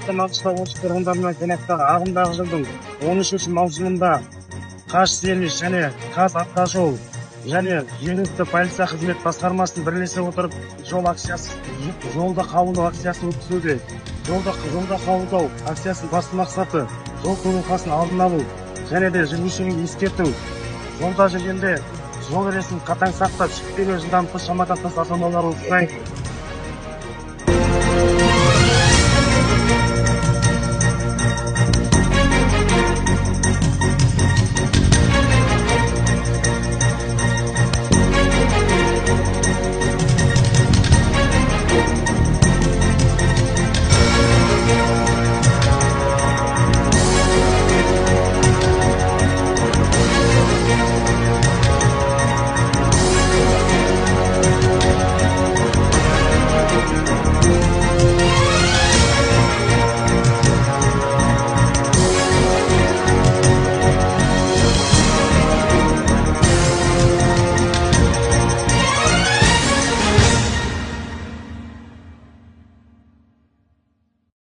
қазақстан маңғыстау облыстық тұрғындарына қонақтар ағымдағы жылдың 13 маусымында қазсервис және қазавтожол және жергілікті полиция қызмет басқармасының бірлесе отырып жолда қабылдау акциясын өткізуде. Жолда қабылдау акциясының басты мақсаты жол көлік оқиғасын алдын алу және де жүргізушіге ескерту. Жолда жүргенде жол ережесін қатаң сақтап, шектеулі жылдамдықты шамадан тыс асырмауларын ұсынайық.